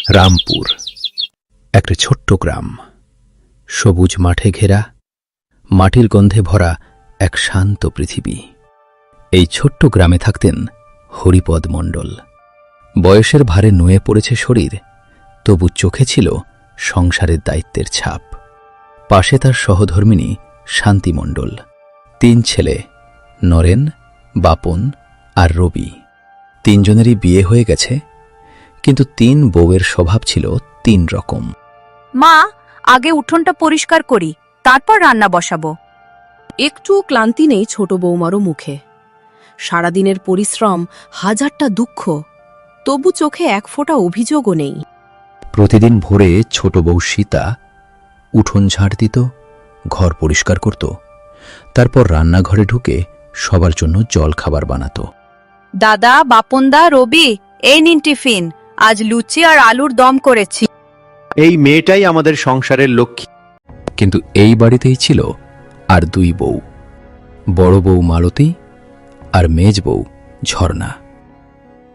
রামপুর একটা ছোট্ট গ্রাম, সবুজ মাঠে ঘেরা, মাটির গন্ধে ভরা এক শান্ত পৃথিবী। এই ছোট্ট গ্রামে থাকতেন হরিপদ মণ্ডল। বয়সের ভারে নুয়ে পড়েছে শরীর, তবু চোখে ছিল সংসারের দায়িত্বের ছাপ। পাশে তার সহধর্মিণী শান্তি মণ্ডল। 3 ছেলে, নরেন, বাপন আর রবি। 3 জনেরই বিয়ে হয়ে গেছে, কিন্তু 3 বউয়ের স্বভাব ছিল 3 রকম। মা, আগে উঠোনটা পরিষ্কার করি, তারপর রান্না বসাবো। একটু ক্লান্তি নেই ছোট বৌমারও মুখে। সারাদিনের পরিশ্রম, হাজারটা দুঃখ, তবু চোখে এক ফোঁটা অভিযোগও নেই। প্রতিদিন ভোরে ছোট বউ সীতা উঠোন ঝাড় দিত, ঘর পরিষ্কার করত, তারপর রান্নাঘরে ঢুকে সবার জন্য জল খাবার বানাত। দাদা, বাপনদা, রবি, এই নিন টিফিন। আজ লুচি আর আলুর দম করেছি। এই মেয়েটাই আমাদের সংসারের লক্ষ্মী। কিন্তু এই বাড়িতেই ছিল আর 2 বউ, বড় বউ মালতী আর মেজ বউ ঝর্ণা,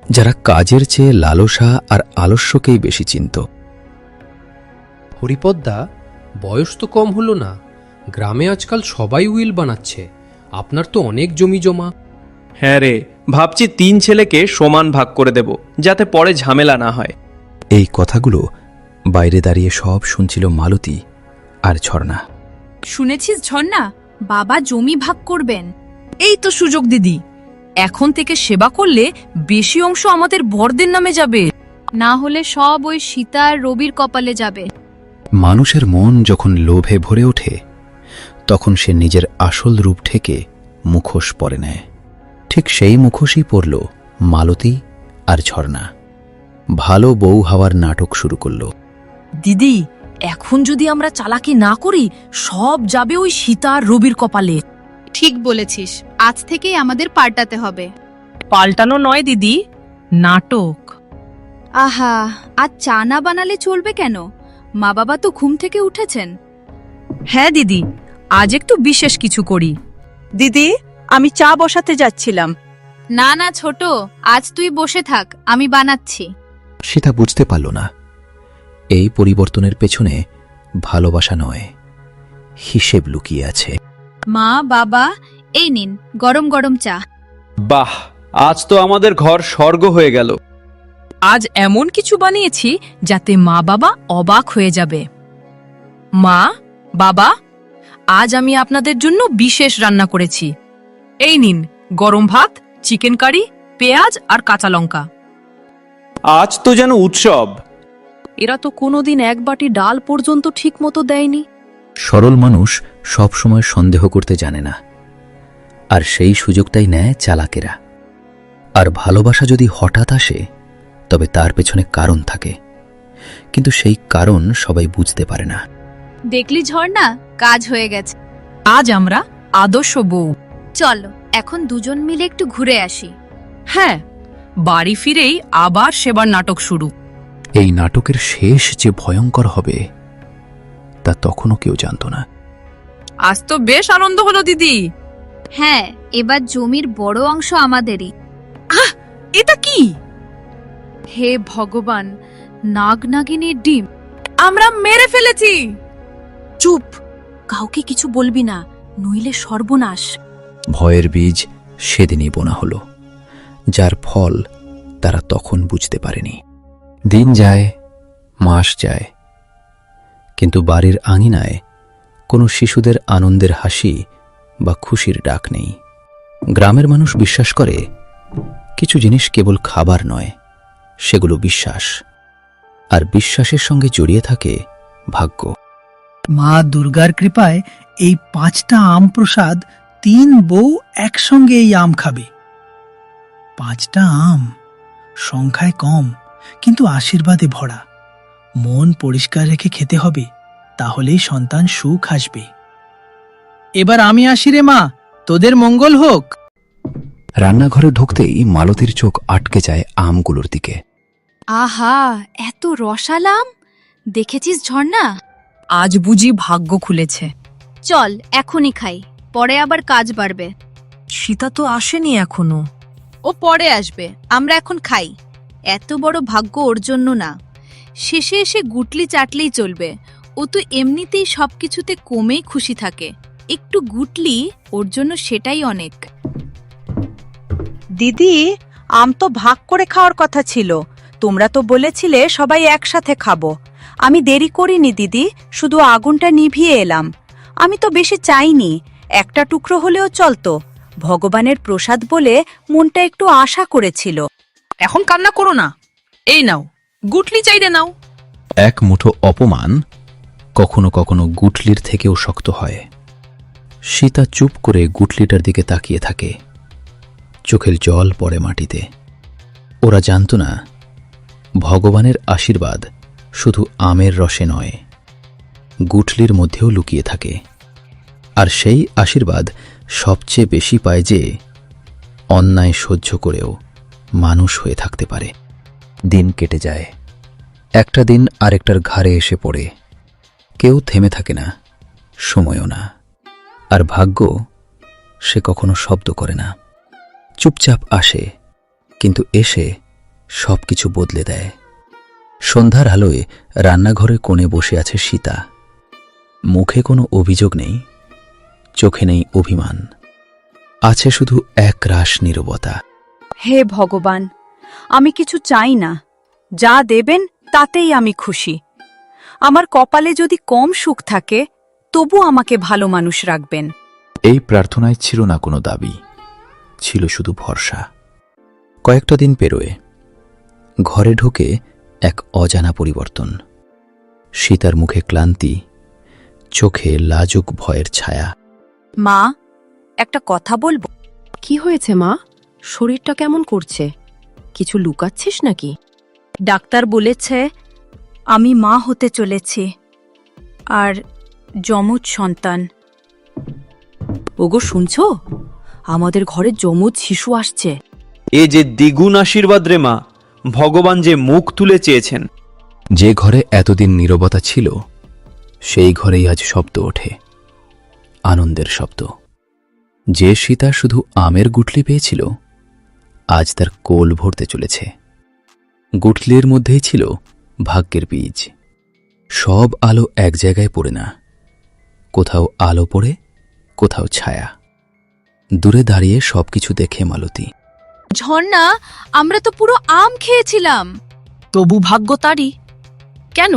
যারা কাজের চেয়ে লালসা আর আলস্যকেই বেশি চিনত। হরিপদদা, বয়স তো কম হলো না, গ্রামে আজকাল সবাই উইল বানাচ্ছে, আপনার তো অনেক জমি জমা। হ্যাঁ রে, ভাবছি 3 ছেলেকে সমান ভাগ করে দেব, যাতে পরে ঝামেলা না হয়। এই কথাগুলো বাইরে দাঁড়িয়ে সব শুনছিল মালতী আর ঝর্ণা। শুনেছিস ঝর্ণা, বাবা জমি ভাগ করবেন। এই তো সুযোগ দিদি, এখন থেকে সেবা করলে বেশি অংশ আমাদের বরদের নামে যাবে। না হলে সব ওই সীতা আর রবির কপালে যাবে। মানুষের মন যখন লোভে ভরে ওঠে, তখন সে নিজের আসল রূপ ঠেকে মুখোশ পরে নেয়। ঠিক সেই মুখোশই পরল মালতী আর ঝর্ণা। ভালো বউ হওয়ার নাটক শুরু করল। দিদি, এখন যদি আমরা চালাকি না করি, সব যাবে ওই সীতা আর রবির কপালে। ঠিক বলেছিস, আজ থেকেই আমাদের পাল্টাতে হবে। পাল্টানো নয় দিদি, নাটক। আহা, আজ চা না বানালে চলবে কেন? মা বাবা তো ঘুম থেকে উঠেছেন। হ্যাঁ দিদি, আজ একটু বিশেষ কিছু করি। দিদি, আমি চা বসাতে যাচ্ছিলাম। না না ছোট, আজ তুই বসে থাক, আমি বানাচ্ছি। সীতা বুঝতে পারল না, এই পরিবর্তনের পেছনে ভালোবাসা নয়, হিসেব লুকিয়ে আছে। মা, বাবা, এই নিন গরম গরম চা। বাহ, আজ তো আমাদের ঘর স্বর্গ হয়ে গেল। আজ এমন কিছু বানিয়েছি যাতে মা বাবা অবাক হয়ে যাবে। মা, বাবা, আজ আমি আপনাদের জন্য বিশেষ রান্না করেছি। এই নিন গরম ভাত, চিকেন কারি, পেঁয়াজ আর কাঁচা লঙ্কা। আজ তো যেন উৎসব। এরা তো কোনোদিন এক বাটি ডাল পর্যন্ত ঠিক মতো দেয়নি। সরল মানুষ সব সময় সন্দেহ করতে জানে না, আর সেই সুযোগটাই নেয় চালাকেরা। আর ভালোবাসা যদি হঠাৎ আসে, তবে তার পেছনে কারণ থাকে, কিন্তু সেই কারণ সবাই বুঝতে পারে না। দেখলি ঝর্ণা, কাজ হয়ে গেছে। আজ আমরা আদর্শ বউ। চলো এখন দুজন মিলে একটু ঘুরে আসি। হ্যাঁ, বাড়ি ফিরেই আবার সেবার নাটক শুরু। এই নাটকের শেষ যে ভয়ঙ্কর হবে, তা তখনও কেউ জানত না। আজ তো বেশ আনন্দ হলো দিদি। হ্যাঁ, এবার জমির বড় অংশ আমাদেরই। এটা কি? হে ভগবান, নাগনাগিনীর ডিম। আমরা মেরে ফেলেছি। চুপ, কাউকে কিছু বলবি না, নইলে সর্বনাশ। ভয়ের বীজ সেদিনই বোনা হলো, যার ফল তারা তখন বুঝতে পারেনি। দিন যায়, মাস যায়, কিন্তু বাড়ির আঙিনায় কোনো শিশুদের আনন্দের হাসি বা খুশির ডাক নেই। গ্রামের মানুষ বিশ্বাস করে, কিছু জিনিস কেবল খাবার নয়, সেগুলো বিশ্বাস, আর বিশ্বাসের সঙ্গে জড়িয়ে থাকে ভাগ্য। মা দুর্গার কৃপায় এই 5টা আম প্রসাদ 3 বউ একসঙ্গে এই আম খাবে। 5টা আম সংখ্যায় কম, কিন্তু আশীর্বাদে ভরা। মন পরিষ্কার রেখে খেতে হবে, তাহলেই সন্তান সুখ আসবে। এবার আমি আসি রে মা, তোদের মঙ্গল হোক। রান্নাঘরে ঢুকতেই মালতীর চোখ আটকে যায় আমগুলোর দিকে। আহা, এত রসালাম! দেখেছিস ঝর্ণা, আজ বুঝি ভাগ্য খুলেছে। চল এখনই খাই, পরে আবার কাজ বাড়বে। সীতা তো আসেনি এখনো। ও পরে আসবে, আমরা এখন খাই। এত বড় ভাগ্য ওর জন্য না, শেষে এসে গুটলি চাটলেই চলবে। ও তো এমনিতেই সবকিছুতে কমেই খুশি থাকে, একটু গুটলি ওর জন্য সেটাই অনেক। দিদি, আম তো ভাগ করে খাওয়ার কথা ছিল। তোমরা তো বলেছিলে সবাই একসাথে খাবো। আমি দেরি করিনি দিদি, শুধু আগুনটা নিভিয়ে এলাম। আমি তো বেশি চাইনি, একটা টুকরো হলেও চলতো। ভগবানের প্রসাদ বলে মনটা একটু আশা করেছিল। এখন কান্না করো না, এই নাও গুটলি চাইতে নাও। এক মুঠো অপমান কখনো কখনো গুটলির থেকেও শক্ত হয়। সীতা চুপ করে গুটলিটার দিকে তাকিয়ে থাকে, চোখের জল পড়ে মাটিতে। ওরা জানত না ভগবানের আশীর্বাদ শুধু আমের রসে নয়, গুটলির মধ্যেও লুকিয়ে থাকে। আর সেই আশীর্বাদ সবচেয়ে বেশি পায় যে অন্যায় সহ্য করেও মানুষ হয়ে থাকতে পারে। দিন কেটে যায়, একটা দিন আরেকটার ঘাড়ে এসে পড়ে। কেউ থেমে থাকে না, সময়ও না। আর ভাগ্য, সে কখনো শব্দ করে না, চুপচাপ আসে, কিন্তু এসে সবকিছু বদলে দেয়। সন্ধ্যার আলোয় রান্নাঘরে কোণে বসে আছে সীতা। মুখে কোনো অভিযোগ নেই, চোখে নেই অভিমান, আছে শুধু এক রাশ নীরবতা। হে ভগবান, আমি কিছু চাই না, যা দেবেন তাতেই আমি খুশি। আমার কপালে যদি কম সুখ থাকে, তবু আমাকে ভালো মানুষ রাখবেন। এই প্রার্থনায় ছিল না কোনো দাবি, ছিল শুধু ভরসা। কয়েকটা দিন পেরোয়, ঘরে ঢুকে এক অজানা পরিবর্তন। সীতার মুখে ক্লান্তি, চোখে লাজুক ভয়ের ছায়া। মা, একটা কথা বলবো? কি হয়েছে মা? শরীরটা কেমন করছে? কিছু লুকাচ্ছিস নাকি? ডাক্তার বলেছে আমি মা হতে চলেছি, আর যমজ সন্তান। ওগো শুনছো? আমাদের ঘরে যমজ শিশু আসছে। এ যে দ্বিগুণ আশীর্বাদ রে মা, ভগবান যে মুখ তুলে চেয়েছেন। যে ঘরে এতদিন নীরবতা ছিল, সেই ঘরেই আজ শব্দ ওঠে, আনন্দের শব্দ। যে সীতা শুধু আমের গুটলি পেয়েছিল, আজ তার কোল ভরতে চলেছে। গুটলির মধ্যেই ছিল ভাগ্যের বীজ। সব আলো এক জায়গায় পড়ে না, কোথাও আলো পড়ে, কোথাও ছায়া। দূরে দাঁড়িয়ে সবকিছু দেখে মালতী। ঝর্ণা, আমরা তো পুরো আম খেয়েছিলাম। তবু ভাগ্য তারই। কেন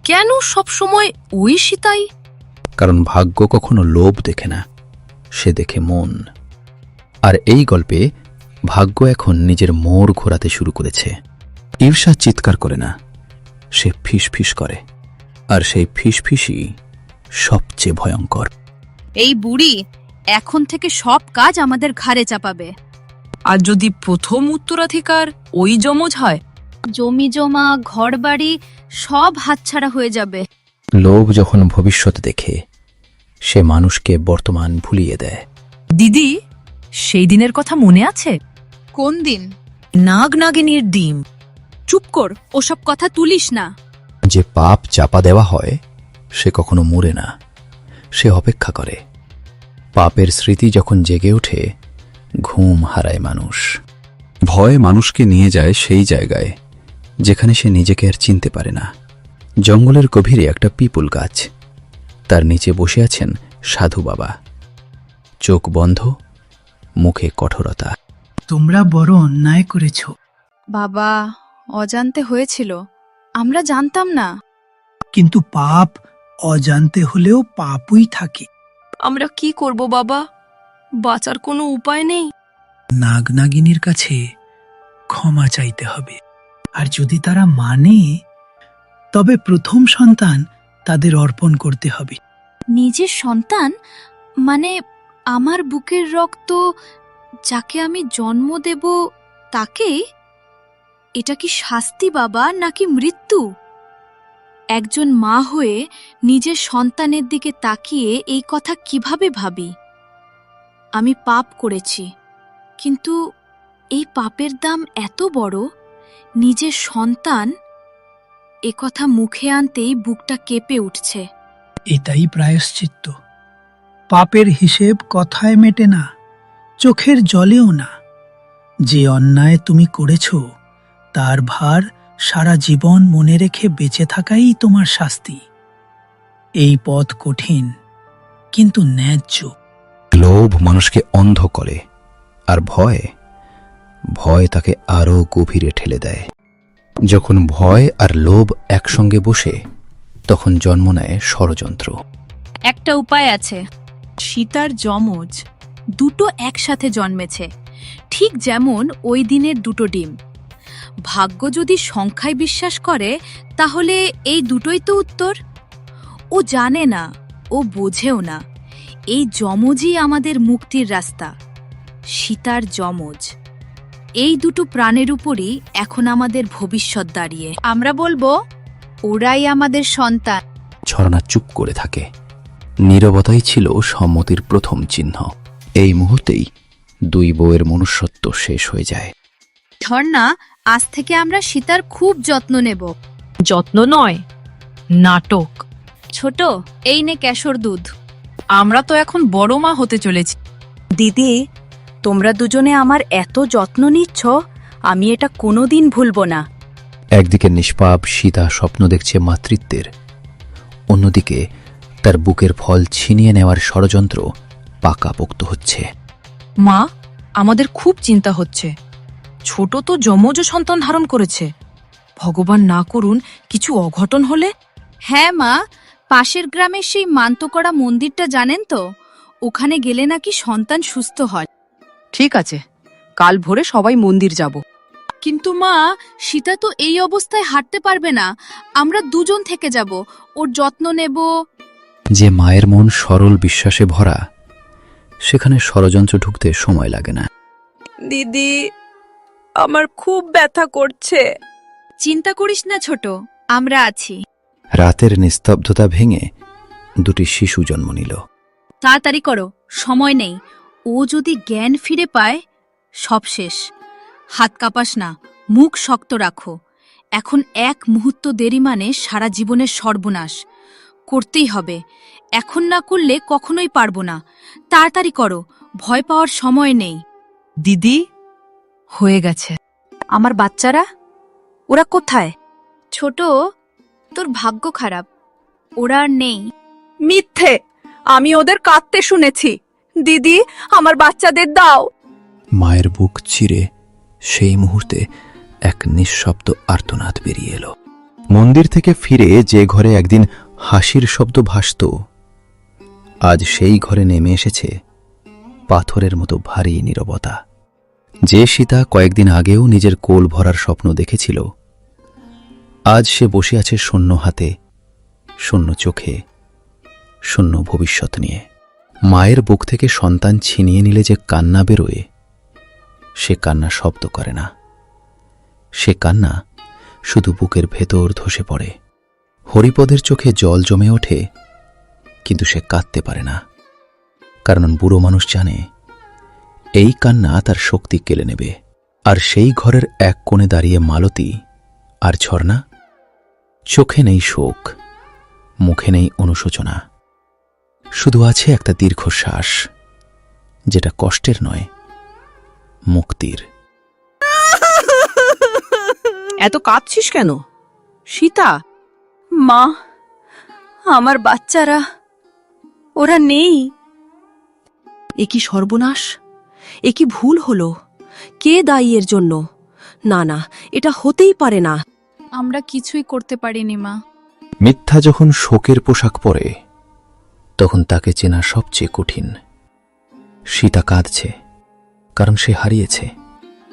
কেন সব সময় ওই সীতাই? কারণ ভাগ্য কখনো লোভ দেখে না, সে দেখে মন। আর এই গল্পে ভাগ্য এখন নিজের মোড় ঘোরাতে শুরু করেছে। ঈর্ষা চিৎকার করে না, সে ফিসফিস করে। আর সেই ফিসফিসই সবচেয়ে ভয়ঙ্কর। এই বুড়ি এখন থেকে সব কাজ আমাদের ঘাড়ে চাপাবে। আর যদি প্রথম উত্তরাধিকার ওই যমজ হয়, জমি জমা, ঘরবাড়ি সব হাতছাড়া হয়ে যাবে। লোভ যখন ভবিষ্যৎ দেখে, সে মানুষকে বর্তমান ভুলিয়ে দেয়। দিদি, সেই দিনের কথা মনে আছে? কোন দিন? নাগ নাগিনীর ডিম। চুপ কর, ওসব কথা তুলিস না। যে পাপ চাপা দেওয়া হয়, সে কখনো মরে না, সে অপেক্ষা করে। পাপের স্মৃতি যখন জেগে ওঠে, ঘুম হারায় মানুষ। ভয় মানুষকে নিয়ে যায় সেই জায়গায় যেখানে সে নিজেকে আর চিনতে পারে না। জঙ্গলের গভীরে একটা পিপুল গাছ, তার নিচে বসে আছেন সাধু বাবা। চোখ বন্ধ, মুখে কঠোরতা। তোমরা বড় অন্যায় করেছ। বাবা, অজান্তে হয়েছিল, আমরা জানতাম না। কিন্তু পাপ অজান্তে হলেও পাপই থাকে। আমরা কি করব বাবা? বাঁচার কোনো উপায় নেই। নাগনাগিনীর কাছে ক্ষমা চাইতে হবে। আর যদি তারা মানে, তবে প্রথম সন্তান তাদের অর্পণ করতে হবে। নিজের সন্তান মানে আমার বুকের রক্ত, যাকে আমি জন্ম দেব তাকে? এটা কি শাস্তি বাবা, নাকি মৃত্যু? একজন মা হয়ে নিজের সন্তানের দিকে তাকিয়ে এই কথা কিভাবে ভাবি? আমি পাপ করেছি, কিন্তু এই পাপের দাম এত বড়। নিজের সন্তান, এ কথা মুখে আনতেই বুকটা কেঁপে উঠছে। এটাই প্রায়শ্চিত্ত। পাপের হিসেব কথায় মেটে না, চোখের জলেও না। যে অন্যায় তুমি করেছ, তার ভার সারা জীবন মনে রেখে বেঁচে থাকাই তোমার শাস্তি। এই পথ কঠিন, কিন্তু ন্যায্য। লোভ মানুষকে অন্ধ করে, আর ভয় ভয় তাকে আরও গভীরে ঠেলে দেয়। যখন ভয় আর লোভ একসঙ্গে বসে, তখন জন্ম নেয় ষড়যন্ত্র। একটা উপায় আছে। সীতার যমজ দুটো একসাথে জন্মেছে, ঠিক যেমন ওই দিনের দুটো ডিম। ভাগ্য যদি সংখ্যায় বিশ্বাস করে, তাহলে এই দুটোই তো উত্তর। ও জানে না, ও বোঝেও না, এই যমজই আমাদের মুক্তির রাস্তা। সীতার যমজ, এই দুটো প্রাণের উপরই এখন আমাদের ভবিষ্যৎ দাঁড়িয়ে। আমরা বলবো, ওরাই আমাদের সন্তান। ঝর্ণা চুপ করে থাকে। নীরবতাই ছিল সম্মতির প্রথম চিহ্ন। এই মুহূর্তেই দুই বউয়ের মনুষ্যত্ব শেষ হয়ে যায়। ঝর্ণা, আজ থেকে আমরা সীতার খুব যত্ন নেব। যত্ন নয়, নাটক। ছোট, এই নে কেশর দুধ। আমরা তো এখন বড় মা হতে চলেছি। দিদি, তোমরা দুজনে আমার এত যত্ন নিচ্ছ, আমি এটা কোনোদিন ভুলব না। একদিকে নিষ্পাপ সীতা স্বপ্ন দেখছে মাতৃত্বের, অন্যদিকে তার বুকের ফল ছিনিয়ে নেওয়ার ষড়যন্ত্র পাকাপোক্ত হচ্ছে। মা, আমাদের খুব চিন্তা হচ্ছে। ছোট তো যমজ সন্তান ধারণ করেছে। ভগবান না করুন কিছু অঘটন হলে। হ্যাঁ মা, পাশের গ্রামের সেই মান্ত করা মন্দিরটা জানেন তো? ওখানে গেলে নাকি সন্তান সুস্থ হয়। ঠিক আছে, কাল ভোরে সবাই মন্দির যাব। কিন্তু মা, সীতা তো এই অবস্থায় হাঁটতে পারবে না। আমরা দুজন থেকে যাব, ওর যত্ন নেব। যে মায়ের মন সরল বিশ্বাসে ভরা, সেখানে ষড়যন্ত্র ঢুকতে সময় লাগে না। দিদি, আমার খুব ব্যথা করছে। চিন্তা করিস না ছোট, আমরা আছি। রাতের নিস্তব্ধতা ভেঙে দুটি শিশু জন্ম নিল। তাড়াতাড়ি করো, সময় নেই। ও যদি জ্ঞান ফিরে পায়, সব শেষ। হাত কাঁপাস না, মুখ শক্ত রাখো। এখন এক মুহূর্ত দেরি মানে সারা জীবনের সর্বনাশ। করতেই হবে, এখন না করলে কখনোই পারবো না। তাড়াতাড়ি করো, ভয় পাওয়ার সময় নেই। দিদি, হয়ে গেছে। আমার বাচ্চারা, ওরা কোথায়? ছোট, তোর ভাগ্য খারাপ, ওরা আর নেই। মিথ্যে, আমি ওদের কাঁদতে শুনেছি। দিদি, আমার বাচ্চাদের দাও। মায়ের বুক চিরে সেই মুহূর্তে এক নিঃশব্দ আর্তনাদ বেরিয়ে এলো। মন্দির থেকে ফিরে যে ঘরে একদিন হাসির শব্দ ভাসত, আজ সেই ঘরে নেমে এসেছে পাথরের মতো ভারী নীরবতা। যে সীতা কয়েকদিন আগেও নিজের কোল ভরার স্বপ্ন দেখেছিল, আজ সে বসে আছে শূন্য হাতে, শূন্য চোখে, শূন্য ভবিষ্যৎ নিয়ে। মায়ের বুক থেকে সন্তান ছিনিয়ে নিলে যে কান্না বেরোয়, সে কান্না শব্দ করে না। সে কান্না শুধু বুকের ভেতর ধসে পড়ে। হরিপদের চোখে জল জমে ওঠে, কিন্তু সে কাঁদতে পারে না, কারণ বুড়ো মানুষ জানে এই কান্না তার শক্তি কেড়ে নেবে। আর সেই ঘরের এক কোণে দাঁড়িয়ে মালতী আর ঝর্ণা। চোখে নেই শোক, মুখে নেই অনুশোচনা, শুধু আছে একটা দীর্ঘশ্বাস, যেটা কষ্টের নয়, মুক্তির। এত কাঁদছিস কেন সীতা? মা, আমার বাচ্চারা, ওরা নেই। এ কি সর্বনাশ! এ কি ভুল হলো? কে দায়ী এর জন্য? না না, এটা হতেই পারে না। আমরা কিছুই করতে পারিনি মা। মিথ্যা যখন শোকের পোশাক পরে, তখন তাকে চেনা সবচেয়ে কঠিন। সীতা কাঁদছে কারণ সে হারিয়েছে,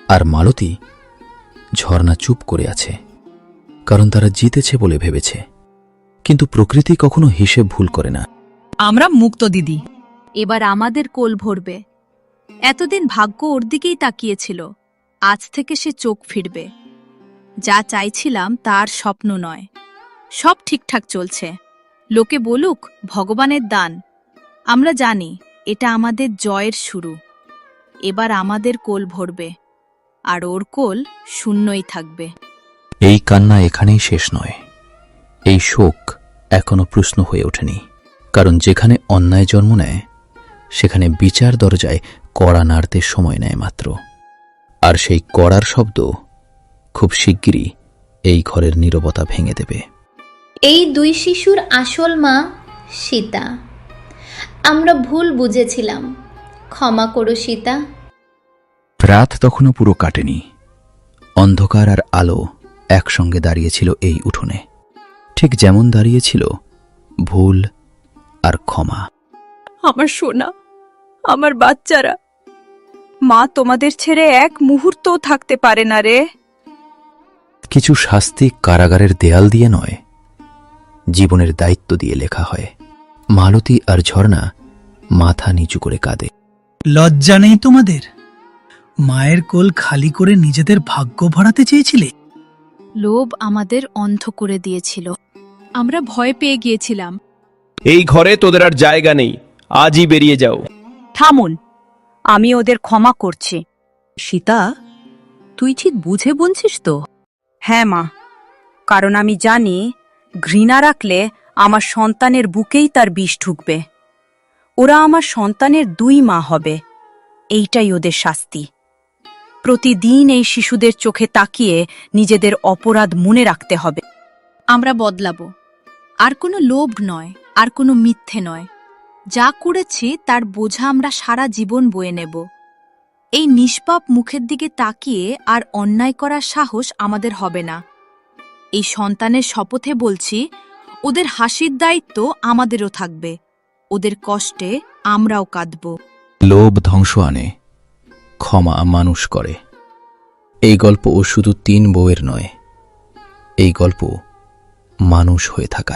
আর মালতী, ঝর্ণা চুপ করে আছে কারণ তারা জিতেছে বলে ভেবেছে। কিন্তু প্রকৃতি কখনো হিসেব ভুল করে না। আমরা মুক্ত দিদি। এবার আমাদের কোল ভরবে। এতদিন ভাগ্য ওর দিকেই তাকিয়েছিল, আজ থেকে সে চোখ ফিরবে। যা চাইছিলাম তার স্বপ্ন নয়, সব ঠিকঠাক চলছে। লোকে বলুক ভগবানের দান, আমরা জানি এটা আমাদের জয়ের শুরু। এবার আমাদের কোল ভরবে, আর ওর কোল শূন্যই থাকবে। এই কান্না এখানেই শেষ নয়। এই শোক এখনো প্রশ্ন হয়ে ওঠেনি, কারণ যেখানে অন্যায় জন্ম নেয়, সেখানে বিচার দরজায় কড়া নাড়তে সময় নেয় মাত্র। আর সেই কড়ার শব্দ খুব শিগগিরই এই ঘরের নীরবতা ভেঙে দেবে। এই দুই শিশুর আসল মা সীতা। আমরা ভুল বুঝেছিলাম, ক্ষমা করো সীতা। রাত তখনও পুরো কাটেনি। অন্ধকার আর আলো একসঙ্গে দাঁড়িয়েছিল এই উঠোনে, ঠিক যেমন দাঁড়িয়েছিল ভুল আর ক্ষমা। আমার সোনা, আমার বাচ্চারা, মা তোমাদের ছেড়ে এক মুহূর্তও থাকতে পারে না রে। কিছু শাস্তি কারাগারের দেয়াল দিয়ে নয়, জীবনের দায়িত্ব দিয়ে লেখা হয়। মালতী আর ঝর্ণা মাথা নিচু করে কাঁদে। লজ্জা নেই তোমাদের? মায়ের কোল খালি করে নিজেদের ভাগ্য ভরাতে চেয়েছিলে। লোভ আমাদের অন্ধ করে দিয়েছিল। আমরা ভয় পেয়ে গিয়েছিলাম। এই ঘরে তোদের আর জায়গা নেই, আজই বেরিয়ে যাও। থামুন, আমি ওদের ক্ষমা করছি। সীতা, তুই ঠিক বুঝে বলছিস তো? হ্যাঁ মা, কারণ আমি জানি ঘৃণা রাখলে আমার সন্তানের বুকেই তার বিষ ঢুকবে। ওরা আমার সন্তানের দুই মা হবে, এইটাই ওদের শাস্তি। প্রতিদিন এই শিশুদের চোখে তাকিয়ে নিজেদের অপরাধ মনে রাখতে হবে। আমরা বদলাবো। আর কোনো লোভ নয়, আর কোনো মিথ্যে নয়। যা করেছি তার বোঝা আমরা সারা জীবন বয়ে নেব। এই নিষ্পাপ মুখের দিকে তাকিয়ে আর অন্যায় করার সাহস আমাদের হবে না। এই সন্তানের শপথে বলছি, ওদের হাসির দায়িত্ব আমাদেরও থাকবে। ওদের কষ্টে আমরাও কাঁদব। লোভ ধ্বংস আনে, ক্ষমা মানুষ করে। এই গল্প শুধু 3 বউয়ের নয়, এই গল্প মানুষ হয়ে থাকার।